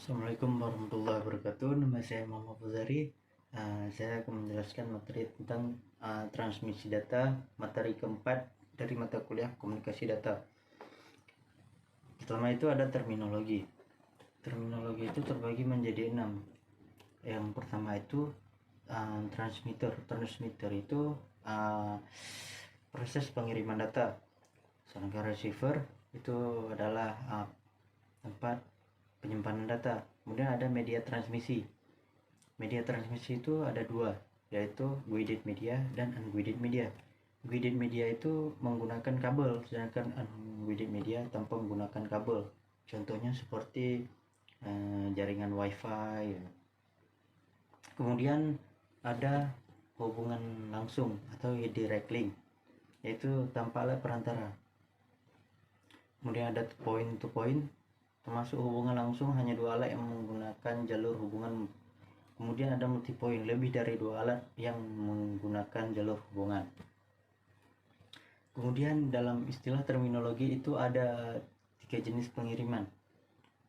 Assalamualaikum warahmatullahi wabarakatuh. Nama saya Muhammad Fuzari. Saya akan menjelaskan materi tentang transmisi data, materi keempat dari mata kuliah komunikasi data. Pertama itu ada terminologi. Terminologi itu terbagi menjadi 6. Yang pertama itu transmitter. Transmitter itu proses pengiriman data. Sedangkan receiver itu adalah tempat penyimpanan data. Kemudian ada media transmisi. Media transmisi itu ada dua, yaitu guided media dan unguided media. Guided media itu menggunakan kabel, sedangkan unguided media tanpa menggunakan kabel. Contohnya seperti jaringan wifi. Kemudian ada hubungan langsung atau direct link, yaitu tanpa alat perantara. Kemudian ada point to point, termasuk hubungan langsung hanya dua alat yang menggunakan jalur hubungan. Kemudian ada multi point, lebih dari dua alat yang menggunakan jalur hubungan. Kemudian dalam istilah terminologi itu ada 3 jenis pengiriman.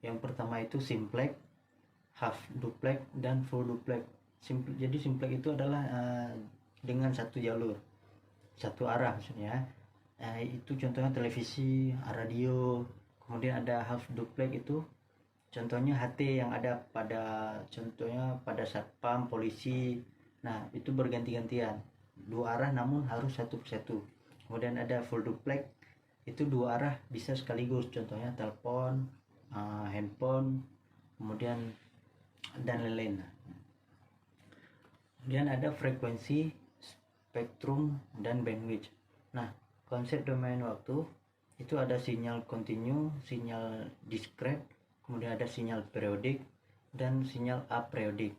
Yang pertama itu simplex, half duplex, dan full duplex. Jadi simplex itu adalah dengan satu jalur, satu arah maksudnya. Itu contohnya televisi, radio. Kemudian ada half duplex, itu contohnya HT yang ada contohnya pada satpam, polisi. Nah, itu berganti-gantian, dua arah namun harus satu persatu. Kemudian ada full duplex, itu dua arah bisa sekaligus, contohnya telepon, handphone, kemudian dan lain-lain. Kemudian ada frekuensi, spektrum, dan bandwidth. Nah, konsep domain waktu itu ada sinyal kontinu, sinyal discrete, kemudian ada sinyal periodik, dan sinyal apriodik.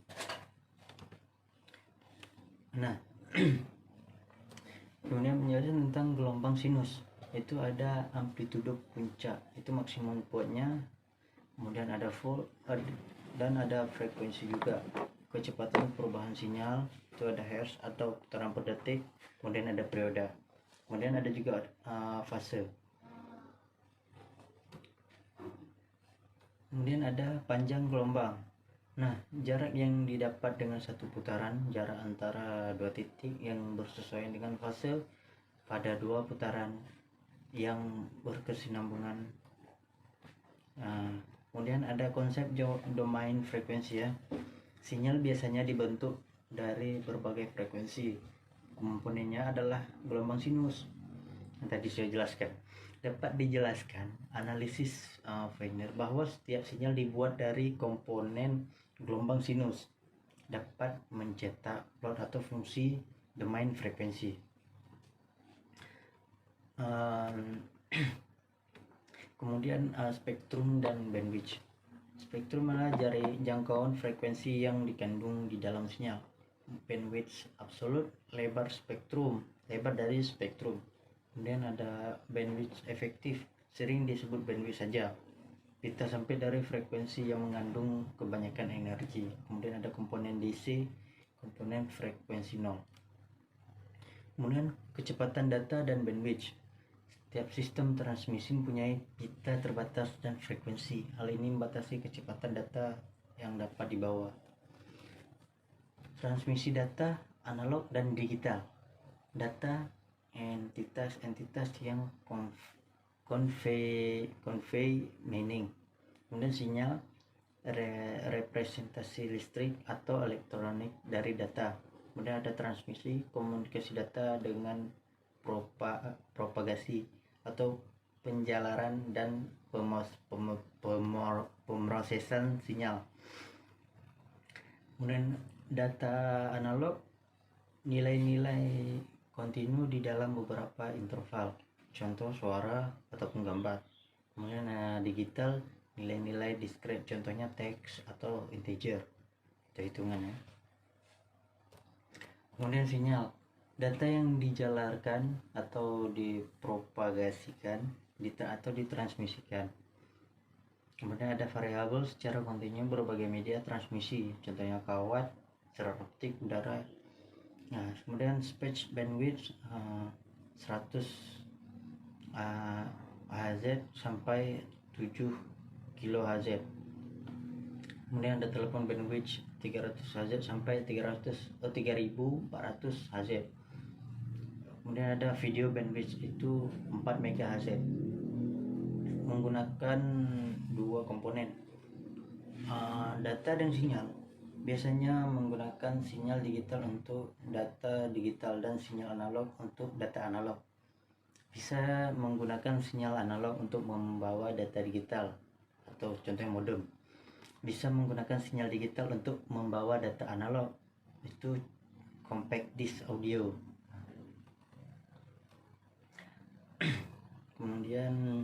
Nah, kemudian penjelasan tentang gelombang sinus. Itu ada amplitudo puncak, itu maksimum kuatnya. Kemudian ada full, dan ada frekuensi juga. Kecepatan perubahan sinyal itu ada hertz atau putaran per detik. Kemudian ada periode. Kemudian ada juga fase. Kemudian ada panjang gelombang. Nah, jarak yang didapat dengan satu putaran, jarak antara dua titik yang bersesuaian dengan fase pada dua putaran yang berkesinambungan. Kemudian ada konsep domain frekuensi ya. Sinyal biasanya dibentuk dari berbagai frekuensi. Komponennya adalah gelombang sinus yang tadi saya jelaskan. Dapat dijelaskan analisis Feiner bahwa setiap sinyal dibuat dari komponen gelombang sinus dapat mencetak plot atau fungsi domain frekuensi. Kemudian spektrum dan bandwidth. Spektrum adalah jangkauan frekuensi yang dikandung di dalam sinyal. Bandwidth absolut, lebar spektrum, lebar dari spektrum. Kemudian ada bandwidth efektif, sering disebut bandwidth saja. Kita sampai dari frekuensi yang mengandung kebanyakan energi. Kemudian ada komponen DC, komponen frekuensi 0. Kemudian kecepatan data dan bandwidth. Setiap sistem transmisi mempunyai pita terbatas dan frekuensi. Hal ini membatasi kecepatan data yang dapat dibawa. Transmisi data analog dan digital. Data entitas yang convey meaning. Kemudian sinyal representasi listrik atau elektronik dari data. Kemudian ada transmisi komunikasi data dengan propagasi atau penjalaran dan pemrosesan sinyal. Kemudian data analog, nilai-nilai kontinu di dalam beberapa interval, contoh suara ataupun gambar. Kemudian digital, nilai-nilai discrete, contohnya teks atau integer, itu hitungannya. Kemudian sinyal, data yang dijalarkan atau dipropagasikan atau ditransmisikan. Kemudian ada variabel secara kontinu berbagai media transmisi, contohnya kawat, serat optik, udara. Nah, kemudian speech bandwidth 100 Hz sampai 7 kHz. Kemudian ada telepon bandwidth 300 Hz sampai 3400 Hz. Kemudian ada video bandwidth itu 4 MHz, menggunakan dua komponen, data dan sinyal. Biasanya menggunakan sinyal digital untuk data digital dan sinyal analog untuk data analog. Bisa menggunakan sinyal analog untuk membawa data digital, atau contohnya modem. Bisa menggunakan sinyal digital untuk membawa data analog, itu compact disc audio. Kemudian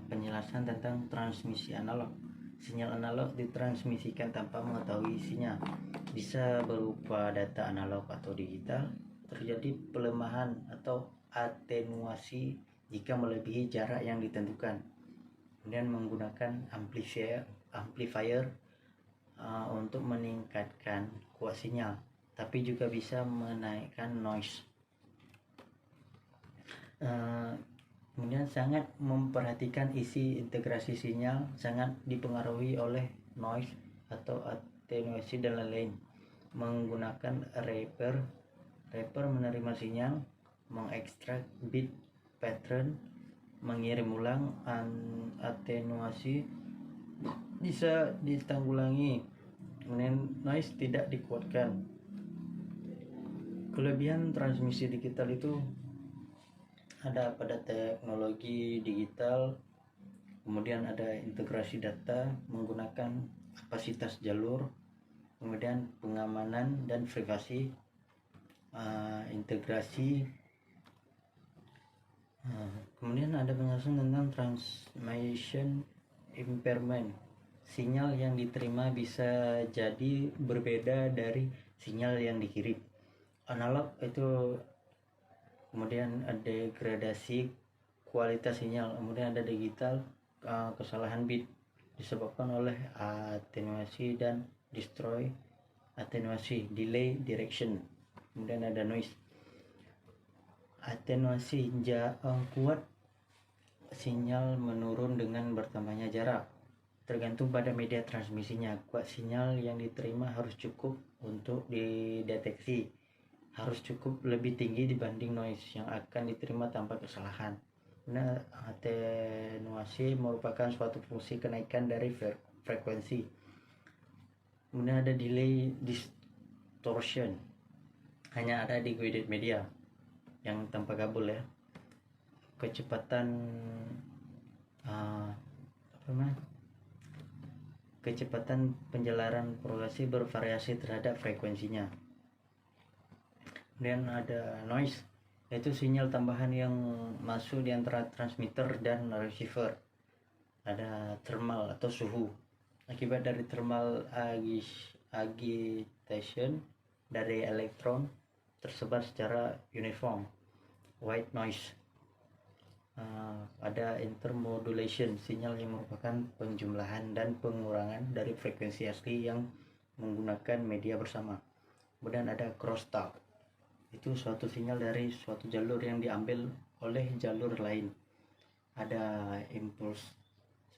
penjelasan tentang transmisi analog. Sinyal analog ditransmisikan tanpa mengetahui isinya, bisa berupa data analog atau digital. Terjadi pelemahan atau atenuasi jika melebihi jarak yang ditentukan. Kemudian menggunakan amplifier untuk meningkatkan kuat sinyal, tapi juga bisa menaikkan noise. Kemudian sangat memperhatikan isi integrasi sinyal, sangat dipengaruhi oleh noise atau atenuasi dan lain-lain. Menggunakan rapper menerima sinyal, mengekstrak bit pattern, mengirim ulang. Atenuasi bisa ditanggulangi, kemudian noise tidak dikuatkan. Kelebihan transmisi digital itu ada pada teknologi digital, kemudian ada integrasi data menggunakan kapasitas jalur, kemudian pengamanan dan privasi, integrasi. Kemudian ada penjelasan tentang transmission impairment. Sinyal yang diterima bisa jadi berbeda dari sinyal yang dikirim. Analog itu, kemudian ada degradasi kualitas sinyal, kemudian ada digital, kesalahan bit disebabkan oleh atenuasi dan destroy atenuasi, delay direction. Kemudian ada noise. Atenuasi kuat sinyal menurun dengan bertambahnya jarak, tergantung pada media transmisinya. Kuat sinyal yang diterima harus cukup untuk dideteksi, harus cukup lebih tinggi dibanding noise yang akan diterima tanpa kesalahan. Nah, atenuasi merupakan suatu fungsi kenaikan dari frekuensi. Kemudian ada delay distortion, hanya ada di guided media yang tanpa kabel ya. Kecepatan penjelaran propagasi bervariasi terhadap frekuensinya. Kemudian ada noise, yaitu sinyal tambahan yang masuk di antara transmitter dan receiver. Ada thermal atau suhu, akibat dari thermal agitation dari elektron tersebar secara uniform. White noise. Ada intermodulation, sinyal yang merupakan penjumlahan dan pengurangan dari frekuensi asli yang menggunakan media bersama. Kemudian ada crosstalk, itu suatu sinyal dari suatu jalur yang diambil oleh jalur lain. Ada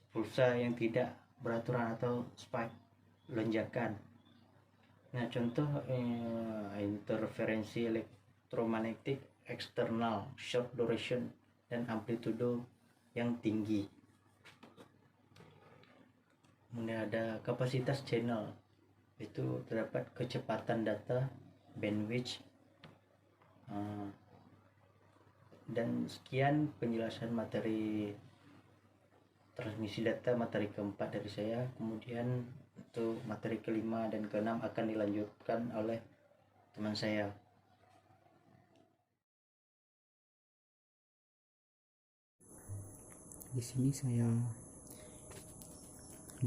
pulsa yang tidak beraturan atau spike, lonjakan. Nah, contoh interferensi elektromagnetik eksternal, short duration, dan amplitudo yang tinggi. Kemudian ada kapasitas channel, itu terdapat kecepatan data, bandwidth. Dan sekian penjelasan materi transmisi data, materi keempat dari saya. Kemudian untuk materi kelima dan keenam akan dilanjutkan oleh teman saya. Di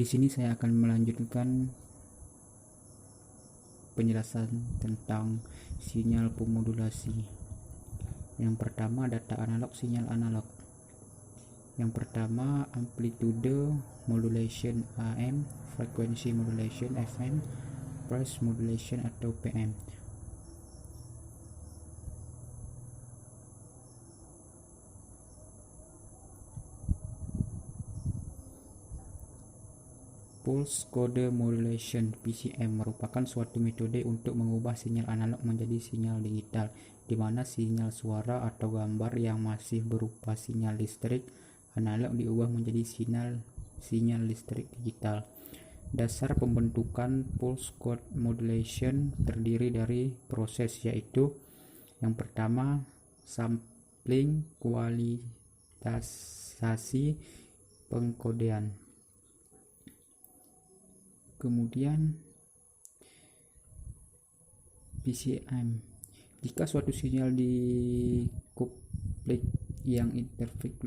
sini saya akan melanjutkan penjelasan tentang sinyal pemodulasi. Yang pertama, data analog, sinyal analog. Yang pertama, amplitude modulation AM, frequency modulation FM, pulse modulation atau PM. Pulse Code Modulation (PCM) merupakan suatu metode untuk mengubah sinyal analog menjadi sinyal digital, di mana sinyal suara atau gambar yang masih berupa sinyal listrik analog diubah menjadi sinyal listrik digital. Dasar pembentukan Pulse Code Modulation terdiri dari proses, yaitu yang pertama sampling, kualitasasi, pengkodean. Kemudian PCM. Jika suatu sinyal dikuplik yang interflex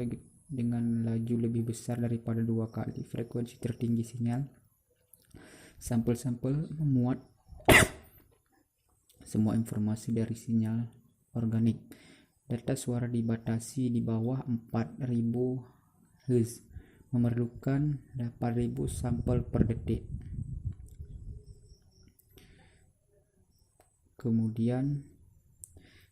dengan laju lebih besar daripada 2 kali frekuensi tertinggi sinyal, sampel-sampel memuat semua informasi dari sinyal organik. Data suara dibatasi di bawah 4000 Hz, memerlukan 8000 sampel per detik. Kemudian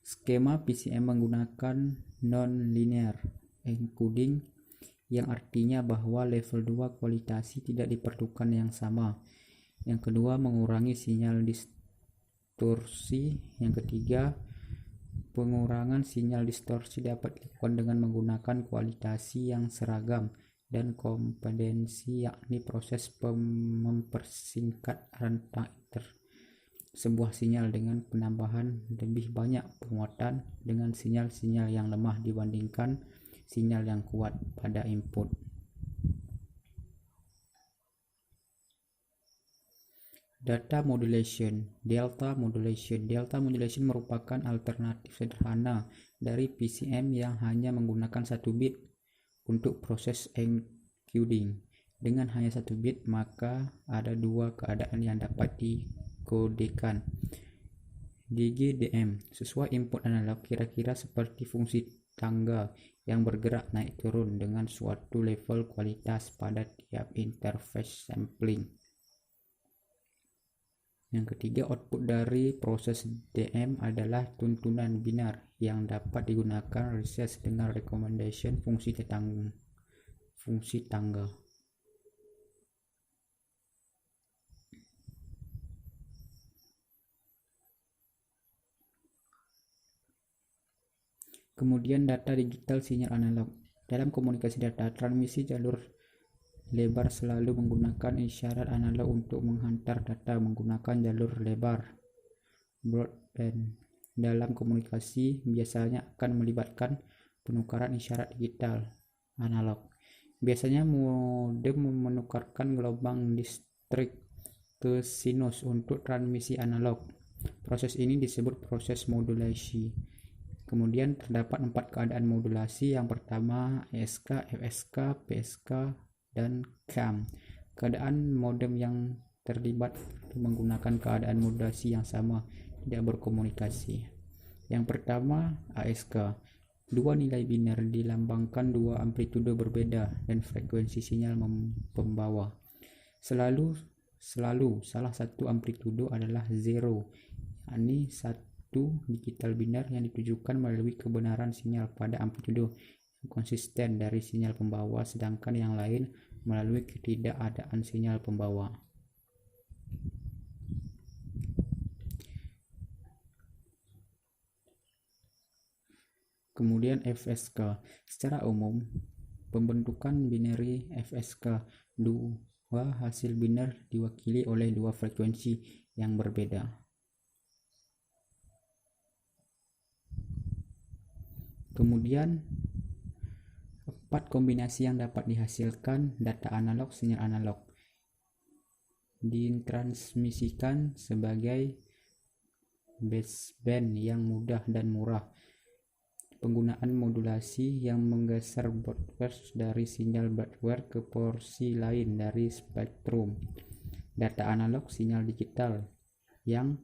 skema PCM menggunakan non-linear encoding, yang artinya bahwa level 2 kualitasi tidak diperlukan yang sama. Yang kedua, mengurangi sinyal distorsi. Yang ketiga, pengurangan sinyal distorsi dapat dilakukan dengan menggunakan kualitasi yang seragam dan kompetensi, yakni proses mempersingkat rentang sebuah sinyal dengan penambahan lebih banyak penguatan dengan sinyal-sinyal yang lemah dibandingkan sinyal yang kuat pada input. Data modulation. Delta modulation merupakan alternatif sederhana dari PCM yang hanya menggunakan 1 bit untuk proses encoding. Dengan hanya 1 bit, maka ada 2 keadaan yang dapat dikodekan. DGDM sesuai input analog kira-kira seperti fungsi tangga yang bergerak naik turun dengan suatu level kualitas pada tiap interface sampling. Yang ketiga, output dari proses DM adalah tuntunan binar yang dapat digunakan reset dengan recommendation fungsi tangga. Kemudian data digital sinyal analog. Dalam komunikasi data, transmisi jalur lebar selalu menggunakan isyarat analog untuk menghantar data menggunakan jalur lebar broadband. Dalam komunikasi biasanya akan melibatkan penukaran isyarat digital analog. Biasanya modem menukarkan gelombang listrik ke sinus untuk transmisi analog. Proses ini disebut proses modulasi. Kemudian terdapat 4 keadaan modulasi. Yang pertama ESK, FSK, PSK, dan CAM. Keadaan modem yang terlibat menggunakan keadaan modulasi yang sama, tidak berkomunikasi. Yang pertama ASK. 2 nilai binar dilambangkan 2 amplitude berbeda dan frekuensi sinyal pembawa. Selalu salah satu amplitude adalah 0, yakni satu digital binar yang ditujukan melalui kebenaran sinyal pada amplitude yang konsisten dari sinyal pembawa, sedangkan yang lain melalui ketidakadaan sinyal pembawa. Kemudian FSK. Secara umum, pembentukan binary FSK, 2 hasil binar diwakili oleh 2 frekuensi yang berbeda. Kemudian 4 kombinasi yang dapat dihasilkan data analog sinyal analog ditransmisikan sebagai baseband yang mudah dan murah. Penggunaan modulasi yang menggeser broadcast dari sinyal hardware ke porsi lain dari spektrum. Data analog sinyal digital yang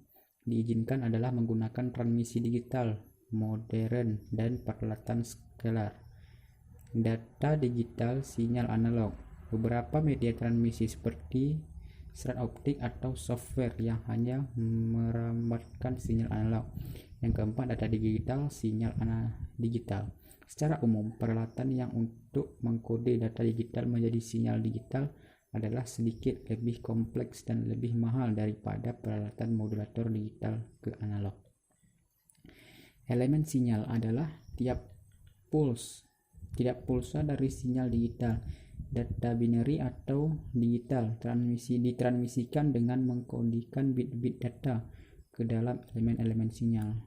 diizinkan adalah menggunakan transmisi digital modern dan peralatan scalar. Data digital sinyal analog. Beberapa media transmisi seperti serat optik atau software yang hanya merambatkan sinyal analog. Yang keempat, data digital sinyal digital. Secara umum, peralatan yang untuk mengkode data digital menjadi sinyal digital adalah sedikit lebih kompleks dan lebih mahal daripada peralatan modulator digital ke analog. Elemen sinyal adalah tiap pulsa dari sinyal digital, data binary atau digital, ditransmisikan dengan mengkodikan bit-bit data ke dalam elemen-elemen sinyal.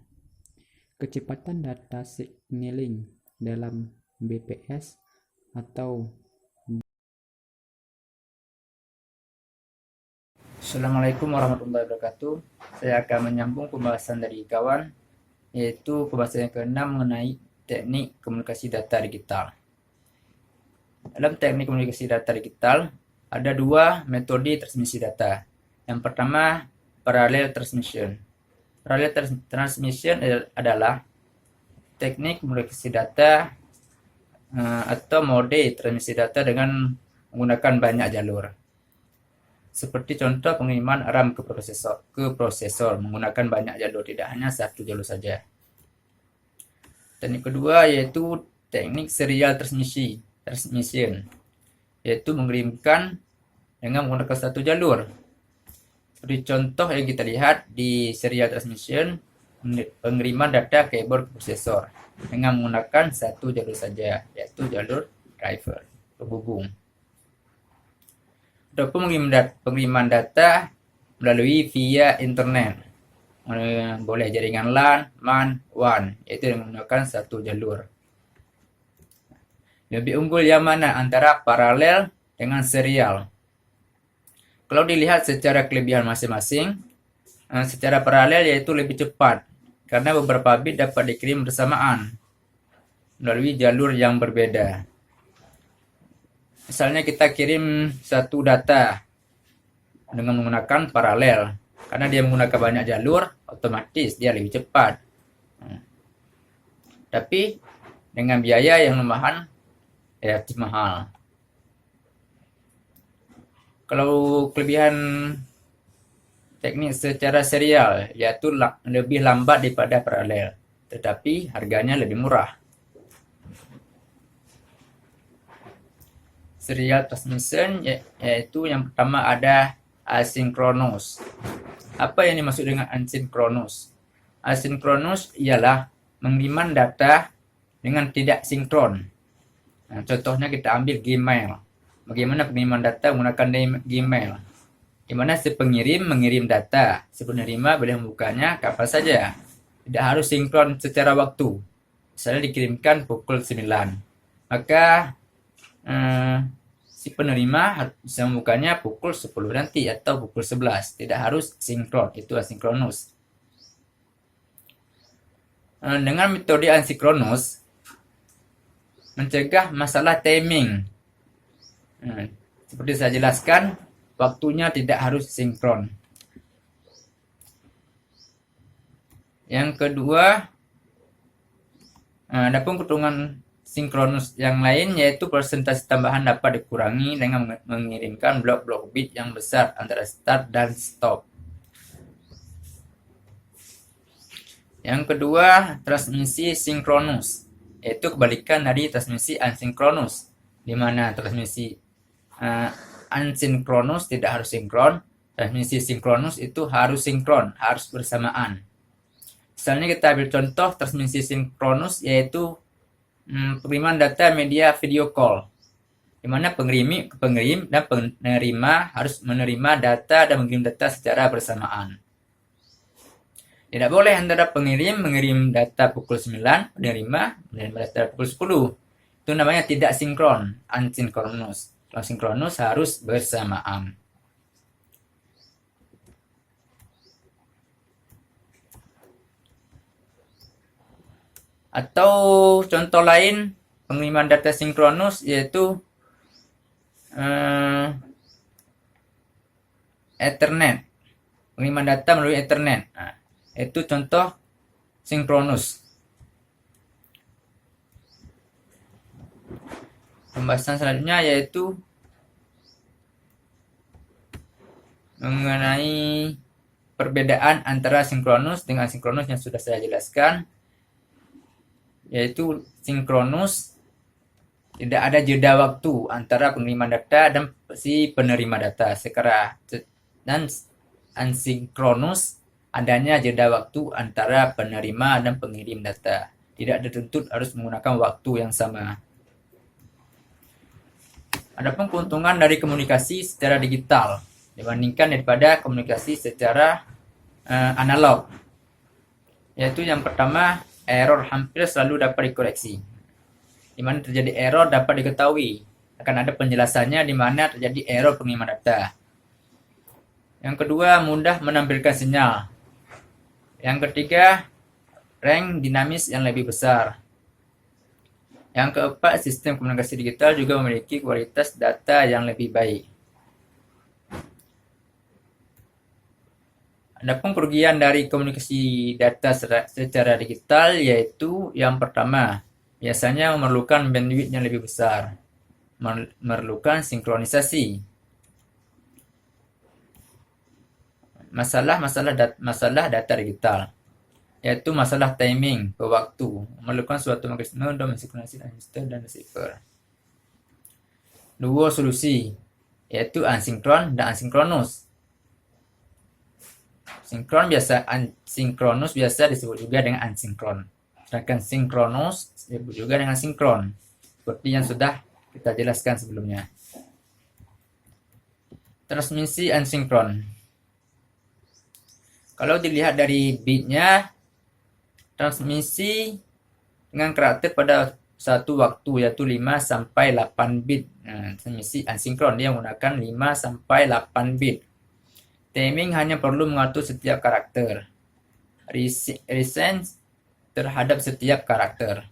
Kecepatan data signaling dalam BPS atau Assalamualaikum warahmatullahi wabarakatuh. Saya akan menyambung pembahasan dari kawan, yaitu pembahasan yang ke-6 mengenai teknik komunikasi data digital. Dalam teknik komunikasi data digital, ada dua metode transmisi data. Yang pertama, parallel transmission. Parallel transmission adalah teknik komunikasi data atau mode transmisi data dengan menggunakan banyak jalur. Seperti contoh pengiriman RAM ke prosesor menggunakan banyak jalur, tidak hanya satu jalur saja. Teknik kedua yaitu teknik serial transmission, yaitu mengirimkan dengan menggunakan satu jalur. Seperti contoh yang kita lihat di serial transmission, pengiriman data keyboard ke prosesor dengan menggunakan satu jalur saja, yaitu jalur driver penghubung. Ataupun pengiriman data melalui via internet, boleh jaringan LAN, MAN, WAN, yaitu menggunakan satu jalur. Lebih unggul yang mana antara paralel dengan serial? Kalau dilihat secara kelebihan masing-masing, secara paralel yaitu lebih cepat, karena beberapa bit dapat dikirim bersamaan melalui jalur yang berbeda. Misalnya kita kirim satu data dengan menggunakan paralel, karena dia menggunakan banyak jalur, otomatis dia lebih cepat. Tapi dengan biaya yang lumayan relatif mahal. Kalau kelebihan teknik secara serial, yaitu lebih lambat daripada paralel, tetapi harganya lebih murah. Serial transmission yaitu yang pertama ada asinkronus. Apa yang dimaksud dengan asinkronus? Asinkronus ialah pengiriman data dengan tidak sinkron. Nah, contohnya kita ambil Gmail. Bagaimana pengiriman data menggunakan Gmail? Di mana si pengirim mengirim data, si penerima boleh membukanya kapan saja. Tidak harus sinkron secara waktu. Misalnya dikirimkan pukul 9. Maka si penerima bisa membukanya pukul 10 nanti atau pukul 11. Tidak harus sinkron, itu asinkronus. Dengan metode asinkronus mencegah masalah timing. Seperti saya jelaskan, waktunya tidak harus sinkron. Yang kedua, ada pun keuntungan sinkronus yang lain yaitu persentase tambahan dapat dikurangi dengan mengirimkan blok-blok bit yang besar antara start dan stop. Yang kedua, transmisi sinkronus, yaitu kebalikan dari transmisi asinkronus, di mana transmisi asinkronus tidak harus sinkron, transmisi sinkronus itu harus sinkron, harus bersamaan. Misalnya kita ambil contoh transmisi sinkronus yaitu pengiriman data media video call, di mana pengirim dan penerima harus menerima data dan mengirim data secara bersamaan. Tidak boleh antara pengirim mengirim data pukul 9, penerima data pukul 10. Itu namanya tidak sinkron, asinkronus. Kalau sinkronus harus bersamaan. Atau contoh lain pengiriman data sinkronus yaitu Ethernet, pengiriman data melalui Ethernet. Nah, itu contoh sinkronus. Pembahasan selanjutnya yaitu mengenai perbedaan antara sinkronus dengan asinkronus yang sudah saya jelaskan, yaitu sinkronus tidak ada jeda waktu antara pengiriman data dan si penerima data. Dan asinkronus adanya jeda waktu antara penerima dan pengirim data. Tidak dituntut harus menggunakan waktu yang sama. Adapun keuntungan dari komunikasi secara digital dibandingkan daripada komunikasi secara analog, yaitu yang pertama, error hampir selalu dapat dikoreksi. Di mana terjadi error dapat diketahui, akan ada penjelasannya di mana terjadi error pengiriman data. Yang kedua, mudah menampilkan sinyal. Yang ketiga, range dinamis yang lebih besar. Yang keempat, sistem komunikasi digital juga memiliki kualitas data yang lebih baik. Adapun kerugian dari komunikasi data secara digital yaitu yang pertama, biasanya memerlukan bandwidth yang lebih besar, memerlukan sinkronisasi. Masalah data digital yaitu masalah timing per waktu, memerlukan suatu mekanisme untuk mensinkronisasi transmitter dan receiver. Dua solusi yaitu asinkron dan asinkronus. Sinkronus biasa disebut juga dengan asinkron. Sedangkan sinkronus disebut juga dengan sinkron. Seperti yang sudah kita jelaskan sebelumnya. Transmisi asinkron. Kalau dilihat dari bitnya, transmisi dengan karakter pada satu waktu yaitu 5 sampai 8 bit. Transmisi asinkron dia menggunakan 5 sampai 8 bit. Timing hanya perlu mengatur setiap karakter. Resense terhadap setiap karakter.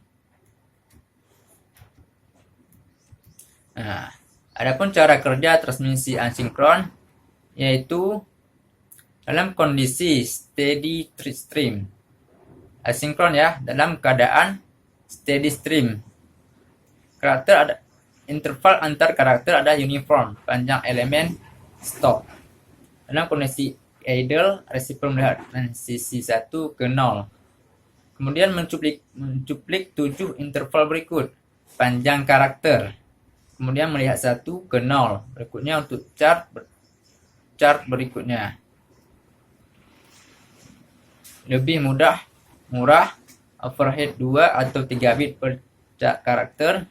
Adapun cara kerja transmisi asinkron yaitu dalam kondisi steady stream. Asinkron ya, dalam keadaan steady stream. Karakter ada interval antar karakter ada uniform, panjang elemen stop. Dalam kondisi idle, receiver melihat transisi 1 ke 0. Kemudian mencuplik 7 interval berikut, panjang karakter. Kemudian melihat 1 ke 0. Berikutnya untuk chart berikutnya. Lebih murah, overhead 2 atau 3 bit per karakter.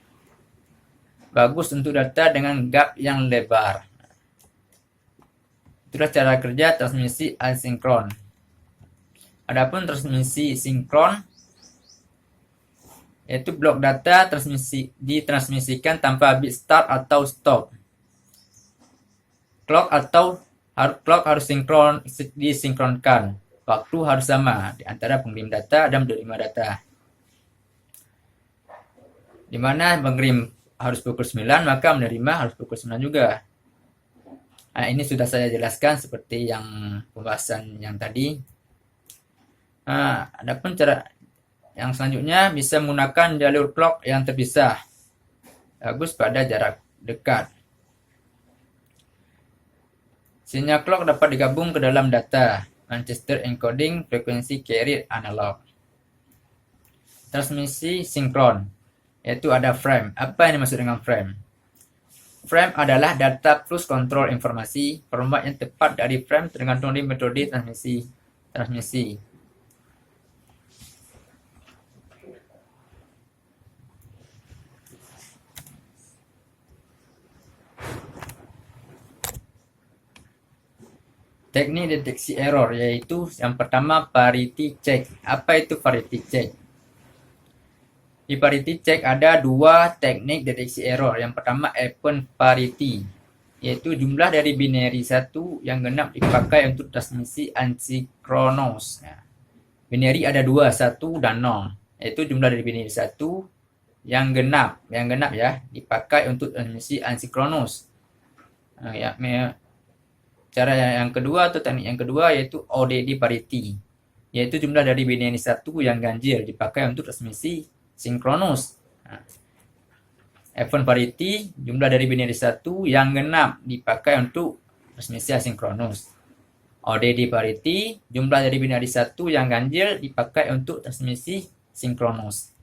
Bagus untuk data dengan gap yang lebar. Itulah cara kerja transmisi asinkron. Adapun transmisi sinkron yaitu blok data ditransmisikan tanpa bit start atau stop. Clock harus disinkronkan. Waktu harus sama di antara pengirim data dan penerima data. Di mana pengirim harus pukul 9, maka menerima harus pukul 9 juga. Ini sudah saya jelaskan seperti yang pembahasan yang tadi. Adapun cara yang selanjutnya bisa menggunakan jalur clock yang terpisah. Bagus pada jarak dekat. Sinyal clock dapat digabung ke dalam data. Manchester encoding frekuensi carrier analog. Transmisi sinkron yaitu ada frame. Apa yang dimaksud dengan frame? Frame adalah data plus kontrol informasi. Format yang tepat dari frame tergantung dari metode transmisi. Teknik deteksi error yaitu yang pertama parity check. Apa itu parity check? Di parity check ada dua teknik deteksi error. Yang pertama even parity, yaitu jumlah dari binary 1 yang genap dipakai untuk transmisi asinkronus. Binary ada 2, 1 dan 0, yaitu jumlah dari binary 1 yang genap ya dipakai untuk transmisi asinkronus. Cara yang kedua atau teknik yang kedua yaitu ODD parity, yaitu jumlah dari binary 1 yang ganjil dipakai untuk transmisi sinkronus. Even parity, jumlah dari binary 1 yang genap dipakai untuk transmisi asinkronus. ODD parity, jumlah dari binary 1 yang ganjil dipakai untuk transmisi sinkronus.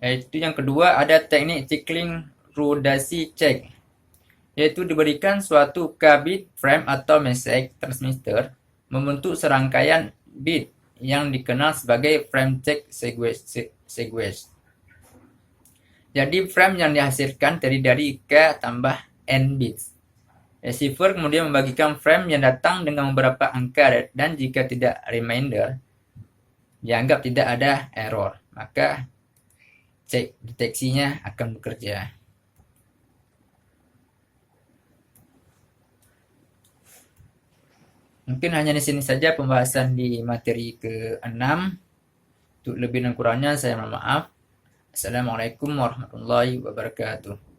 Yaitu yang kedua ada teknik cycling Rudasi check, yaitu diberikan suatu K bit frame atau message transmitter membentuk serangkaian bit yang dikenal sebagai frame check sequence. Jadi frame yang dihasilkan terdiri dari K tambah N bits. Receiver kemudian membagikan frame yang datang dengan beberapa angka dan jika tidak remainder, dianggap tidak ada error, maka cek deteksinya akan bekerja. Mungkin hanya di sini saja pembahasan di materi ke-6. Untuk lebih dan kurangnya saya mohon maaf. Assalamualaikum warahmatullahi wabarakatuh.